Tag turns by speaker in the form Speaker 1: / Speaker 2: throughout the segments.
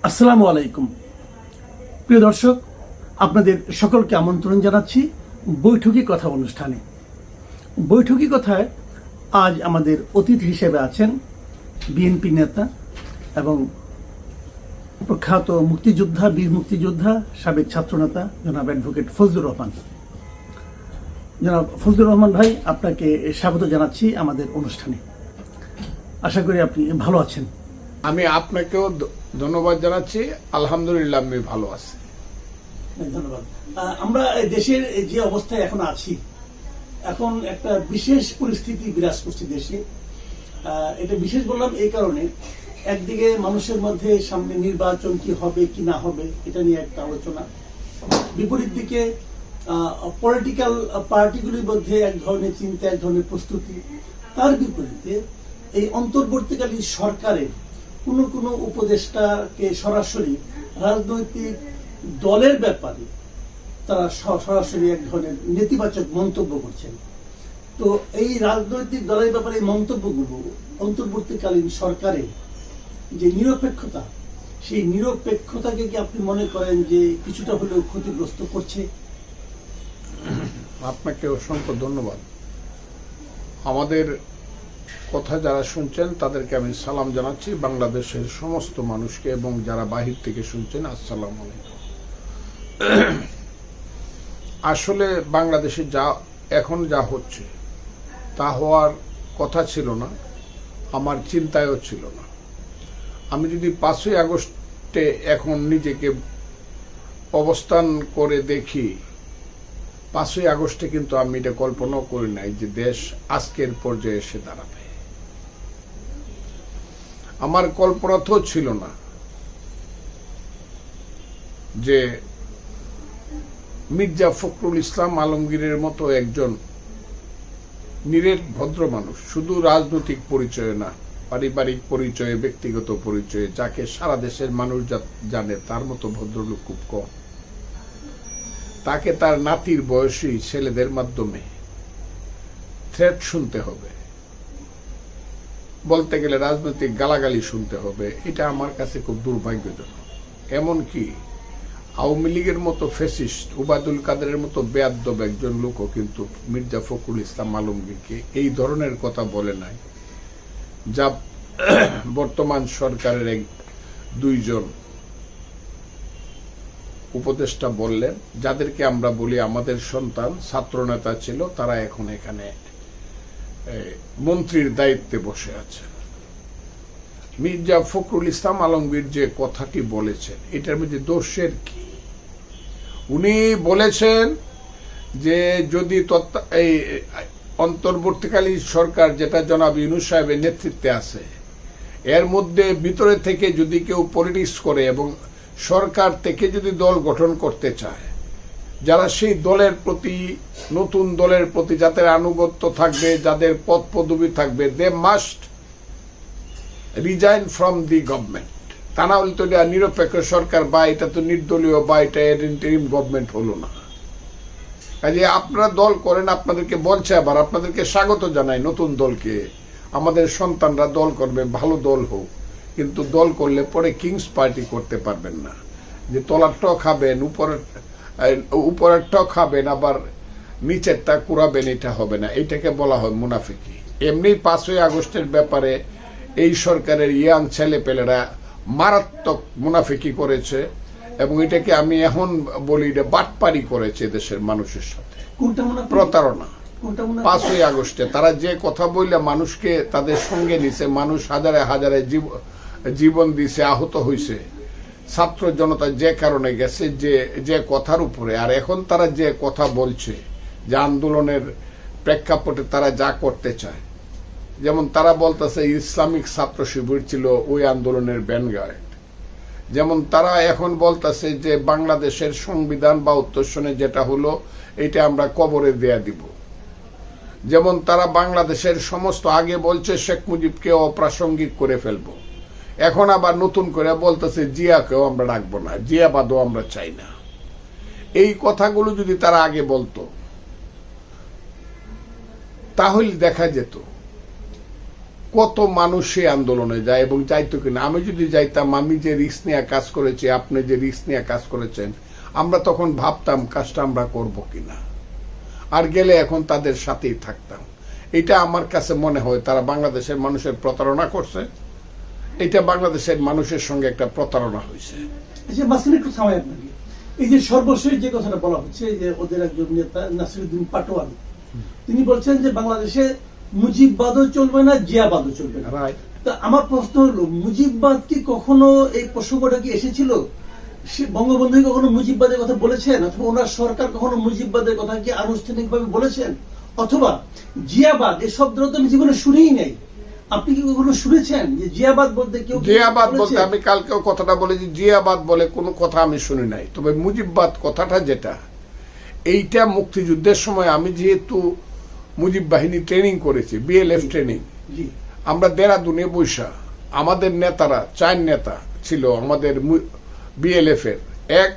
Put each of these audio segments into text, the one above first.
Speaker 1: আসসালামু আলাইকুম প্রিয় দর্শক, আপনাদের সকলকে আমন্ত্রণ জানাচ্ছি বৈঠকি কথা অনুষ্ঠানে। বৈঠকি কথায় আজ আমাদের অতিথি হিসেবে আছেন বিএনপি নেতা এবং প্রখ্যাত মুক্তিযোদ্ধা, বীর মুক্তিযোদ্ধা, সাবেক ছাত্রনেতা জনাব অ্যাডভোকেট ফজলুর রহমান। জনাব ফজলুর রহমান ভাই, আপনাকে স্বাগত জানাচ্ছি আমাদের অনুষ্ঠানে। আশা করি আপনি ভালো আছেন।
Speaker 2: আমি আপনাকেও ধন্যবাদ জানাচ্ছি। আলহামদুলিল্লাহ, আমি ভালো আছি।
Speaker 1: ধন্যবাদ। আমরা দেশের যে অবস্থায় এখন আছি, এখন একটা বিশেষ পরিস্থিতি বিরাজ করছে দেশে। এটা বিশেষ বললাম এই কারণে, একদিকে মানুষের মধ্যে সামনে নির্বাচন কি হবে কি না হবে এটা নিয়ে একটা আলোচনা, বিপরীত দিকে পলিটিক্যাল পার্টিগুলির মধ্যে এক ধরনের চিন্তা, এক ধরনের প্রস্তুতি। তার বিপরীতে এই অন্তর্বর্তীকালীন সরকারের কোনো উপদেষ্টাকে সরাসরি রাজনৈতিক দলের ব্যাপারে তারা সরাসরি এক ধরনের নেতিবাচক মন্তব্য করছেন। তো এই রাজনৈতিক দলের ব্যাপারে এই মন্তব্যগুলো অন্তর্বর্তীকালীন সরকারের যে নিরপেক্ষতা, সেই নিরপেক্ষতাকে কি আপনি মনে করেন যে কিছুটা হলেও ক্ষতিগ্রস্ত করছে?
Speaker 2: আপনাকে অসংখ্য ধন্যবাদ। আমাদের কথা যারা শুনছেন তাদেরকে আমি সালাম জানাচ্ছি, বাংলাদেশের সমস্ত মানুষকে, এবং যারা বাহির থেকে শুনছেন আসসালামু আলাইকুম। আসলে বাংলাদেশে এখন যা হচ্ছে তা হওয়ার কথা ছিল না, আমার চিন্তায়ও ছিল না। আমি যদি 5ই আগস্টে এখন নিজেকে অবস্থান করে দেখি, 5ই আগস্টে কিন্তু আমি এটা কল্পনাও করি নাই যে দেশ আজকের পর্যায়ে এসে দাঁড়াবে। আমার কল্পনা তো ছিল না যে মির্জা ফখরুল ইসলাম আলমগীরের মতো একজন নিরেট ভদ্র মানুষ, শুধু রাজনৈতিক পরিচয় না, পারিবারিক পরিচয়ে, ব্যক্তিগত পরিচয়ে, যাকে সারা দেশের মানুষ জানে, তার মতো ভদ্রলোক খুব কম। তাকে তার নাতির বয়সী ছেলেদের মাধ্যমে থ্রেট শুনতে হবে, বলতে গেলে রাজনৈতিক গালাগালি শুনতে হবে, এটা আমার কাছে খুব দুর্ভাগ্যজনক। এমনকি আওয়ামী লীগের মতো ফ্যাসিস্ট, উবায়দুল কাদেরের মতো বেয়াদ্দব একজন লোকও কিন্তু মির্জা ফখরুল ইসলাম আলমগীরকে এই ধরনের কথা বলে নাই, যা বর্তমান সরকারের দুইজন উপদেষ্টা বললেন, যাদেরকে আমরা বলি আমাদের সন্তান, ছাত্রনেতা ছিল, তারা এখন এখানে মন্ত্রীর দায়িত্বে বসে আছে। মির্জা ফখরুল ইসলাম আলমগীর যে কথাটি বলেছেন, এটার মধ্যে দোষের কি? উনি বলেছেন যে যদি এই অন্তর্বর্তীকালীন সরকার, যেটা জনাব ইউনূস সাহেবের নেতৃত্বে আছে, এর মধ্যে ভিতরে থেকে যদি কেউ পলিটিক্স করে এবং সরকার থেকে যদি দল গঠন করতে চায়, যারা সেই দলের প্রতি, নতুন দলের প্রতি যাদের আনুগত্য থাকবে, যাদের পদ পদবি থাকবে, they must resign from the government. তা না হলে তো এটা নিরপেক্ষ সরকার, বা এটা তো নির্দলীয়, বা এটা ইন্টারিম গভর্নমেন্ট হলো না। কাজে আপনারা দল করেন, আপনাদেরকে বলছে, আবার আপনাদেরকে স্বাগত জানাই নতুন দলকে। আমাদের সন্তানরা দল করবে, ভালো দল হোক, কিন্তু দল করলে পরে কিংস পার্টি করতে পারবেন না, যে তলারটাও খাবেন, উপরেরটাও খাবেন, আবার নিচেরটা কুড়াবেন, এটা হবে না। এটাকে বলা হয় মুনাফিকি। এমনি 5ই আগস্টের ব্যাপারে এই সরকারের ইয়াং ছেলেপেলেরা মারাত্মক মুনাফিকি করেছে, এবং এটাকে আমি এখন বলি এটা বাটপারি করেছে দেশের মানুষের সাথে, প্রতারণা। 5ই আগস্টে তারা যে কথা বললে মানুষকে তাদের সঙ্গে নিছে, মানুষ হাজারে হাজারে জীবন দিছে, আহত হয়েছে, ছাত্র জনতা যে কারণে গেছে, যে কথার উপরে। আর এখন তারা যে কথা বলছে, যে আন্দোলনের প্রেক্ষাপটে তারা যা করতে চায়, যেমন তারা বলতেছে ইসলামিক ছাত্র শিবির ছিল ওই আন্দোলনের ভ্যানগার্ড, যেমন তারা এখন বলতেছে যে বাংলাদেশের সংবিধান বা উত্তরসনে যেটা হলো এটা আমরা কবরে দেয়া দিব, যেমন তারা বাংলাদেশের সমস্ত, আগে বলছে শেখ মুজিবকে অপ্রাসঙ্গিক করে ফেলবো, এখন আবার নতুন করে বলতেছে জিয়াকেও আমরা রাখবো না, জিয়াবাদও আমরা চাই না। এই কথাগুলো যদি তারা আগে বলতো, তাহলে দেখা যেত কত মানুষ সেই আন্দোলনে যায় এবং যাইতো কিনা। আমি যদি যাইতাম, আমি যে রিস্ক নিয়ে কাজ করেছি, আপনি যে রিস্ক নিয়ে কাজ করেছেন, আমরা তখন ভাবতাম কাজটা আমরা করব কিনা, আর গেলে এখন তাদের সাথেই থাকতাম। এটা আমার কাছে মনে হয় তারা বাংলাদেশের মানুষের প্রতারণা করছে, এটা বাংলাদেশের মানুষের সঙ্গে একটা প্রতারণা হয়েছে।
Speaker 1: মাঝখানে একটু থামাই আপনাকে, এই যে সর্বশেষ যে কথাটা বলা হচ্ছে যে ওদের একজন নেতা নাসিরুদ্দিন পাটোয়ারি, তিনি বলছেন যে বাংলাদেশে মুজিববাদও চলবে না, জিয়াবাদও চলবে না। তা আমার প্রশ্ন হলো, মুজিববাদ কি কখনো, এই প্রসঙ্গটা কি এসেছিল? বঙ্গবন্ধু কখনো মুজিববাদের কথা বলেছেন, অথবা ওনার সরকার কখনো মুজিববাদের কথা কি আনুষ্ঠানিকভাবে বলেছেন? অথবা জিয়াবাদ, এই শব্দটা তো আমি জীবনে শুনেই নাই। আপনি কি কখনো শুনেছেন যে জিয়াবাদ বলতে কেউ?
Speaker 2: জিয়াবাদ বলতে আমি কালকেও কথাটা বলেছি, জিয়াবাদ বলে কোনো কথা আমি শুনি নাই। তবে মুজিববাদ কথাটা যেটা, এইটা মুক্তিযুদ্ধের সময় আমি যেহেতু মুজিব বাহিনী ট্রেনিং করেছি, বিএলএফ ট্রেনিং, আমরা দেরাদুনে বৈশা আমাদের নেতারা, 4 নেতা ছিল আমাদের বিএলএফ এর, 1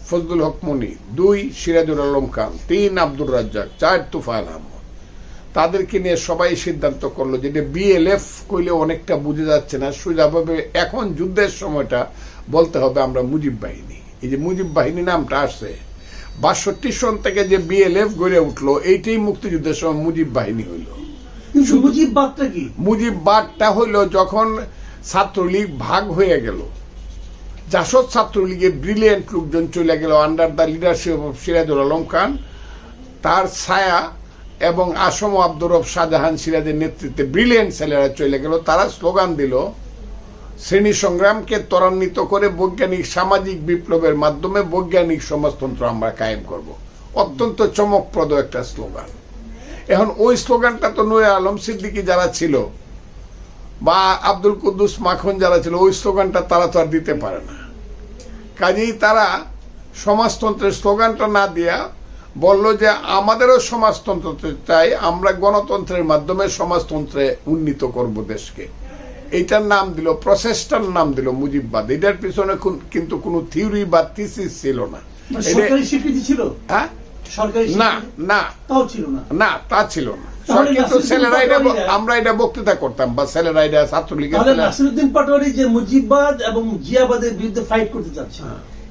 Speaker 2: ফজলুল হক মনি, 2 সিরাজুল আলম খান, 3 আব্দুর রাজ্জাক, 4 তুফাইল আহমদ, তাদেরকে নিয়ে সবাই সিদ্ধান্ত করলো যে বিএলএফ কইলে অনেকটা বুঝে যাচ্ছে না, সোজাভাবে এখন যুদ্ধের সময়টা বলতে হবে আমরা মুজিব বাহিনী। এই যে মুজিব বাহিনী নামটা আসছে 62 সন থেকে যে বিএলএফ গড়ে উঠলো, এইটাই মুক্তিযুদ্ধের সময় মুজিব বাহিনী হইল।
Speaker 1: মুজিববাদটা কি?
Speaker 2: মুজিববাদটা হইল যখন ছাত্রলীগ ভাগ হয়ে গেল, জাসদ ছাত্রলীগের ব্রিলিয়েন্ট লোকজন চলে গেল under the leadership of Sirajul Alam Khan, তার ছায়া এবং আসম আব্দুর রব শাহজাহান সিরাজের নেতৃত্বে ব্রিলিয়েন্ট ছেলেরা চলে গেল। তারা স্লোগান দিল, শ্রেণী সংগ্রামকে ত্বরান্বিত করে বৈজ্ঞানিক সামাজিক বিপ্লবের মাধ্যমে বৈজ্ঞানিক সমাজতন্ত্র আমরা কায়েম করব। অত্যন্ত চমকপ্রদ একটা স্লোগান। এখন ওই স্লোগানটা তো নূরে আলম সিদ্দিকী যারা ছিল বা আব্দুল কুদ্দুস মাখন যারা ছিল, ওই স্লোগানটা তারা তো আর দিতে পারে না। কাজেই তারা সমাজতন্ত্রের স্লোগানটা না দিয়া বলল যে আমাদেরও সমাজতন্ত্র চাই, আমরা গণতন্ত্রের মাধ্যমে সমাজতন্ত্রে উন্নীত করব দেশকে। এইটার নাম দিল, প্রসেসটার নাম দিল মুজিববাদ। এটার পিছনে কিন্তু কোনো থিওরি বা থিসিস ছিল না।
Speaker 1: সরকারি স্বীকৃতি ছিল?
Speaker 2: হ্যাঁ,
Speaker 1: সরকারি
Speaker 2: না না
Speaker 1: তাও ছিল না,
Speaker 2: না তা ছিল না। কিন্তু ছেলেরা এটা, আমরা এটা বক্তৃতা করতাম বা ছেলেরা এটা ছাত্রলীগের।
Speaker 1: নাসিরুদ্দিন পাটোয়ারি যে মুজিববাদ এবং জিয়াবাদের বিরুদ্ধে ফাইট করতে যাচ্ছে,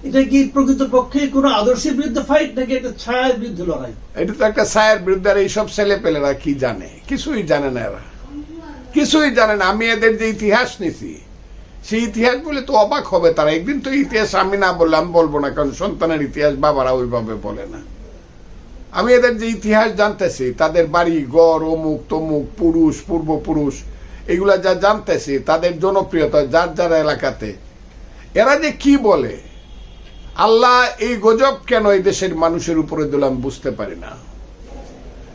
Speaker 1: এটা কি প্রকৃতপক্ষে কোন আদর্শের বিরুদ্ধে ফাইট নাকি একটা ছায়ার বিরুদ্ধে লড়াই? এটা
Speaker 2: তো একটা ছায়ার বিরুদ্ধে। আর এইসব ছেলে পেলেরা কি জানে? কিছুই জানে না, এরা কিছুই জানে না। আমি এদের যে ইতিহাস নিছি, সেই ইতিহাস বলে তো অবাক হবে তারা। একদিন তো ইতিহাস আমি না বললে আমি বলবো না, কারণ সন্তানের ইতিহাস বাবারা ওইভাবে বলে না। আমি এদের যে ইতিহাস জানতেছি, তাদের বাড়ি গড়, অমুক তমুক, পুরুষ পূর্বপুরুষ, এগুলা যা জানতেছি, তাদের জনপ্রিয়তা যার যার এলাকাতে, এরা যে কি বলে, আল্লাহ এই গজব কেন এই দেশের মানুষের উপরে দিল আমি বুঝতে পারি না।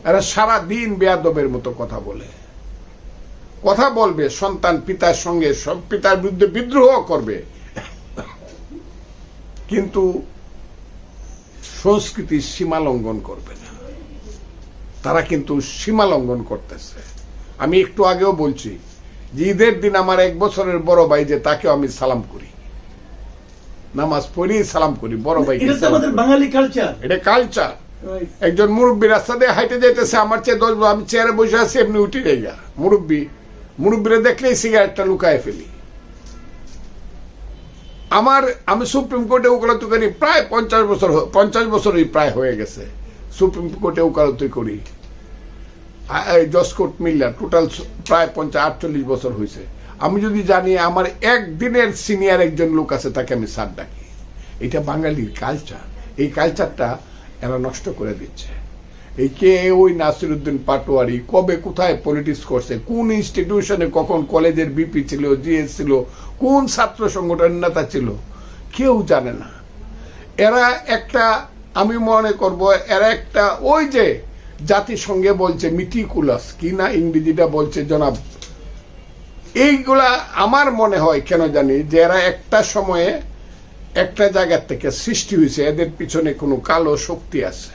Speaker 2: এরা সারা দিন বেয়াদবের মতো কথা বলে, কথা বলবে, সন্তান পিতার সঙ্গে পিতার বিরুদ্ধে বিদ্রোহ করবে, কিন্তু সংস্কৃতির সীমা লঙ্ঘন করবে না। তারা কিন্তু সীমা লঙ্ঘন করতেছে। আমি একটু আগেও বলছি যে ঈদের দিন আমার 1 বছরের বড় ভাই যে, তাকেও আমি সালাম করি, নামাজ পড়ি সালাম করি বড় ভাই।
Speaker 1: এটা আমাদের বাঙালি কালচার,
Speaker 2: এটা কালচার। একজন মুরব্বী রাস্তা দিয়ে হাইটে যাইতেছে, আমার চেয়ে 10, আমি চেয়ারে বসে আছি, এমনি উঠে গা মুরব্বীরা দেখলেই সিগারেটটা লুকায় ফেলি। আমি সুপ্রিম কোর্টে ওকালতি করি প্রায় 50 বছরই প্রায় হয়ে গেছে। সুপ্রিম কোর্টে ওকালতি করি, জজ কোর্ট মিল্লা, টোটাল প্রায় 48 বছর হয়েছে। আমি যদি জানি আমার একদিনের সিনিয়র একজন লোক আছে, তাকে আমি স্যার ডাকি। এটা বাঙালির কালচার। এই কালচারটা এরা নষ্ট করে দিচ্ছে। এই কে ওই নাসিরুদ্দিন পাটোয়ারি কবে কোথায় পলিটিক্স করছে, কোন ইনস্টিটিউশনে কখন কলেজের বিপি ছিল, জিএস ছিল, কোন ছাত্র সংগঠনের নেতা ছিল, কেউ জানে না। এরা একটা, আমি মনে করব এরা একটা, ওই যে জাতিসংঘে বলছে মিটিকুলাস কি না ইংরেজিটা বলছে জনাব, এইগুলা আমার মনে হয় কেন জানি যে এরা একটা সময়ে একটা জায়গা থেকে সৃষ্টি হয়েছে, এদের পিছনে কোনো কালো শক্তি আছে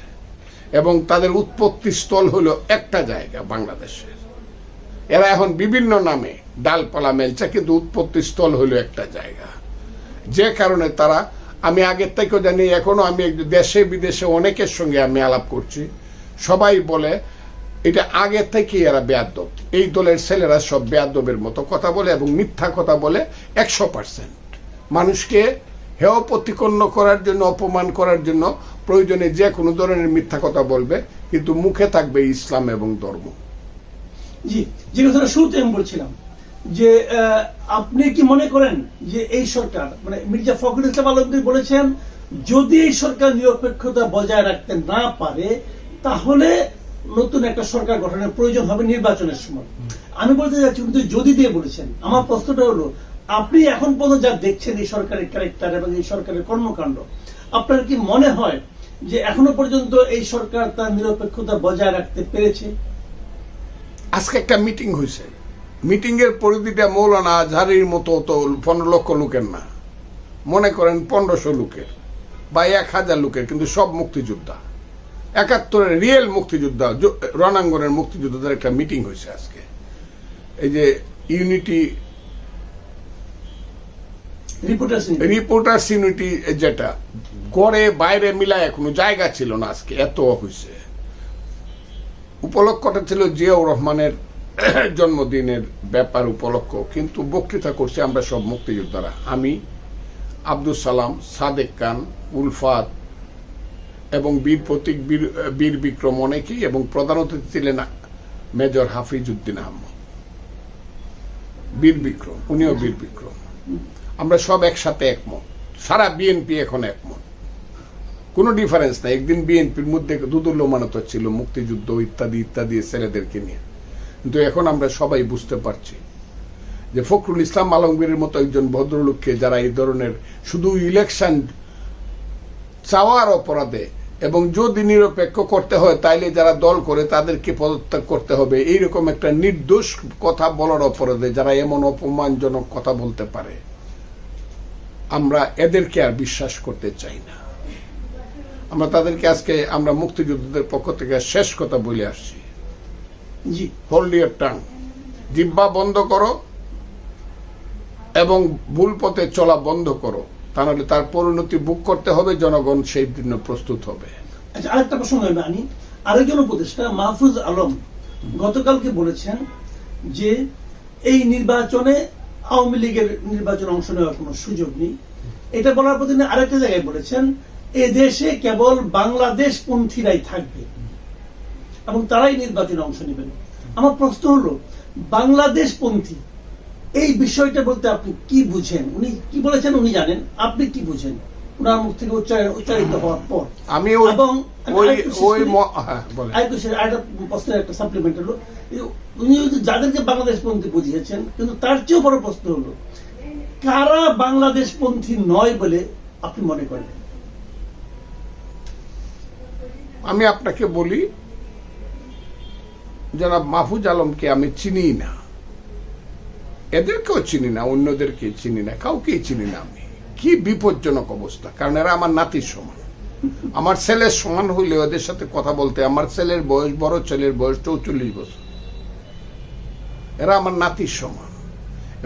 Speaker 2: এবং তাদের উৎপত্তি স্থল হলো একটা জায়গা বাংলাদেশের। এরা এখন বিভিন্ন নামে ডালপালা মেলছে, কিন্তু উৎপত্তি স্থল হলো একটা জায়গা। যে কারণে তারা, আমি আগের থেকেও জানি, এখনো আমি দেশে বিদেশে অনেকের সঙ্গে আমি আলাপ করছি, সবাই বলে এটা আগে থেকে এরা বেয়াদব। এই দলের ছেলেরা সব বেয়াদবের মতো কথা বলে এবং মিথ্যা কথা বলে 100%। মানুষকে হেয় প্রতিপন্ন করার জন্য, অপমান করার জন্য প্রয়োজনে যে কোনো ধরনের মিথ্যা কথা বলবে, কিন্তু মুখে থাকবে ইসলাম এবং ধর্ম।
Speaker 1: জি, যে কথাটা শুরুতে আমি বলছিলাম যে আপনি কি মনে করেন যে এই সরকার, মানে মির্জা ফখরুল ইসলাম আলমগীর বলেছেন যদি এই সরকার নিরপেক্ষতা বজায় রাখতে না পারে তাহলে নতুন একটা সরকার গঠনের প্রয়োজন হবে নির্বাচনের সময়। আমি বলতে চাচ্ছি কিন্তু যদি দিয়ে বলেছেন, আমার প্রশ্নটা হলো আপনি এখন পর্যন্ত যা দেখছেন এই সরকারের ক্যারেক্টার এবং এই সরকারের কর্মকাণ্ড, আপনার কি মনে হয় যে এখনো পর্যন্ত এই সরকার তার নিরপেক্ষতা বজায় রাখতে পেরেছে?
Speaker 2: আজকে একটা মিটিং হয়েছে, মিটিং এর পরিধিটা মৌলানা আজহারির মতো তো 15 লক্ষ লোকের না, মনে করেন 1500 লোকের বা 1000 লোকের, কিন্তু সব মুক্তিযোদ্ধা, 71-এর রিয়েল মুক্তিযোদ্ধা, রণাঙ্গনের মুক্তিযোদ্ধাদের একটা মিটিং হয়েছে আজকে। এই যে ইউনিটি রিপোর্টার্স ইউনিটি, যেটা গড়ে বাইরে মিলায় কোনো জায়গা ছিল না, আজকে এত হয়েছে। উপলক্ষটা ছিল জিয়াউর রহমানের জন্মদিনের ব্যাপার উপলক্ষ, কিন্তু বক্তৃতা করছি আমরা সব মুক্তিযোদ্ধারা, আমি, আব্দুল সালাম, সাদেক খান, উলফাত এবং বীর প্রতীক, বীর বিক্রম অনেকেই, এবং প্রধান অতিথি ছিলেন মেজর হাফিজ উদ্দিন আহমদ, বীর বিক্রম, উনিও বীর বিক্রম। আমরা সব একসাথে একমত, সারা বিএনপি এখন একমত, কোনো ডিফারেন্স নাই। একদিন বিএনপির মধ্যে দুদুল্যমানত ছিল মুক্তিযুদ্ধ ইত্যাদি ইত্যাদি ছেলেদেরকে নিয়ে, কিন্তু এখন আমরা সবাই বুঝতে পারছি যে ফখরুল ইসলাম আলমগীরের মতো একজন ভদ্রলোককে যারা এই ধরনের শুধু ইলেকশন চাওয়ার অপরাধে, এবং যদি নিরপেক্ষ করতে হয় তাইলে যারা দল করে তাদেরকে পদত্যাগ করতে হবে, এইরকম একটা নির্দোষ কথা বলার অপরাধে যারা এমন অপমানজনক কথা বলতে পারে, আমরা এদেরকে আর বিশ্বাস করতে চাই না। আমরা তাদেরকে আজকে আমরা মুক্তিযোদ্ধাদের পক্ষ থেকে শেষ কথা বলে আসছি,
Speaker 1: জি,
Speaker 2: হোল্ড ইওর টাং, জিহ্বা বন্ধ করো এবং ভুল পথে চলা বন্ধ করো, তা নাহলে তার পরিণতি ভোগ করতে হবে, জনগণ সেই জন্য প্রস্তুত হবে।
Speaker 1: আচ্ছা, আরেকটা প্রশ্ন আমি আরেকজন উপদেষ্টা মাহফুজ আলম গতকালকে বলেছেন যে এই নির্বাচনে আওয়ামী লীগের নির্বাচনে অংশ নেওয়ার কোনো সুযোগ নেই। এটা বলার পর তিনি আরেকটা জায়গায় বলেছেন এ দেশে কেবল বাংলাদেশ পন্থীরাই থাকবে এবং তারাই নির্বাচনে অংশ নেবেন। আমার প্রশ্ন হলো বাংলাদেশ পন্থী এই বিষয়টা বলতে আপনি কি বুঝেন? উনি কি বলেছেন উনি জানেন, আপনি কি বুঝেন ওনার মুখ থেকে উচ্চারিত হওয়ার পর?
Speaker 2: আমি
Speaker 1: প্রশ্নের একটা সাপ্লিমেন্ট হলো, উনি যাদেরকে বাংলাদেশ পন্থী বুঝিয়েছেন, কিন্তু তার চেয়েও বড় প্রশ্ন হলো কারা বাংলাদেশ পন্থী নয় বলে আপনি মনে করেন?
Speaker 2: আমি আপনাকে বলি, জনাব মাহফুজ আলমকে আমি চিনি না, এদেরকেও চিনি না, অন্যদেরকে চিনি না, কাউকেই চিনি না আমি। কি বিপজ্জনক অবস্থা, কারণ এরা আমার নাতির সমান, আমার ছেলের সমান হইলে ওদের সাথে কথা বলতে, আমার ছেলের বয়স, বড় ছেলের বয়স 44 বছর, এরা আমার নাতির সমান।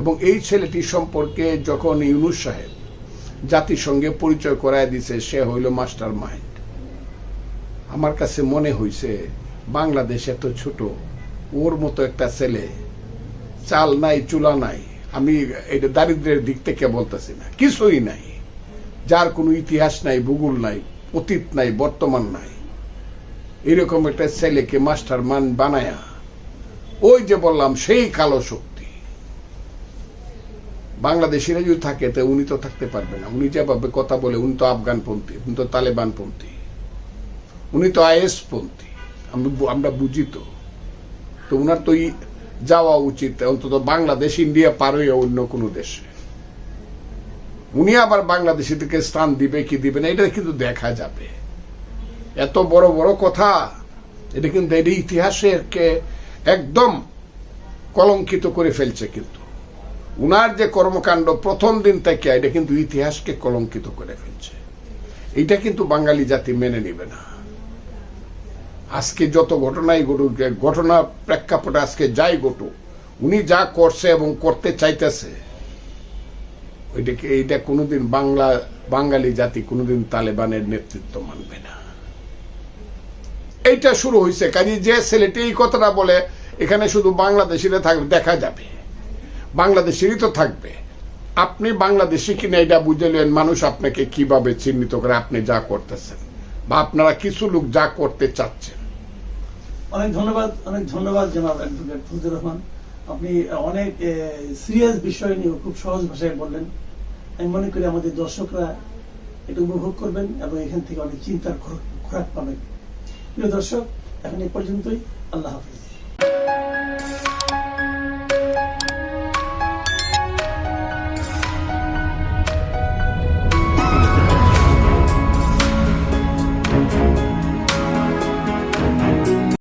Speaker 2: এবং এই ছেলেটি সম্পর্কে যখন ইউনূস সাহেব জাতিসংঘে পরিচয় করায় দিছে, সে হইল মাস্টার মাইন্ড। আমার কাছে মনে হইছে বাংলাদেশ এত ছোট, ওর মতো একটা ছেলে, চাল নাই চুলা নাই, আমি এটা দারিদ্রের দিক থেকে বলতেছি না, কিছুই নাই, যার কোনো ইতিহাস নাই, ভূগোল নাই, অতীত নাই, বর্তমান নাই, এরকম একটা ছেলেকে মাস্টার মান বানায়া, ওই যে বললাম সেই কালো শক্তি বাংলাদেশিরা যদি থাকে তো উনি তো থাকতে পারবে না। উনি যেভাবে কথা বলে, উনি তো আফগানপন্থী, উনি তো তালেবানপন্থী, উনি তো আইএস পন্থী, আমরা বুঝি তো। তো উনার তো যাওয়া উচিত অন্তত বাংলাদেশ, ইন্ডিয়া পার হয়ে অন্য কোনো দেশে। উনি আবার বাংলাদেশিদেরকে স্থান দিবে কি দিবে না এটা কিন্তু দেখা যাবে। এত বড় বড় কথা, এটা কিন্তু এটা ইতিহাসকে একদম কলঙ্কিত করে ফেলছে। কিন্তু উনার যে কর্মকাণ্ড প্রথম দিন থেকে, এটা কিন্তু ইতিহাসকে কলঙ্কিত করে ফেলছে। এটা কিন্তু বাঙালি জাতি মেনে নিবে না। আজকে যত ঘটনাই ঘটুক, ঘটনা প্রেক্ষাপটে আজকে যাই ঘটুক, উনি যা করছে এবং করতে চাইতেছে, এইটা কোনোদিন বাঙালি জাতি কোনোদিন তালেবানের নেতৃত্ব মানবে না। এইটা শুরু হয়েছে। কাজে যে ছেলেটি এই কথাটা বলে এখানে শুধু বাংলাদেশিরা থাকবে, দেখা যাবে বাংলাদেশেরই তো থাকবে। আপনি বাংলাদেশি কিনা এটা বুঝলেন, মানুষ আপনাকে কিভাবে চিহ্নিত করে আপনি যা করতেছেন বা আপনারা কিছু লোক যা করতে চাচ্ছেন।
Speaker 1: অনেক ধন্যবাদ জনাব অ্যাডভোকেট ফজলুর রহমান। আপনি অনেক সিরিয়াস বিষয় নিয়ে খুব সহজ ভাষায় বললেন। আমি মনে করি আমাদের দর্শকরা এটা উপভোগ করবেন এবং এখান থেকে অনেক চিন্তার খোরাক পাবেন। প্রিয় দর্শক, এখন এই পর্যন্তই। আল্লাহ হাফিজ।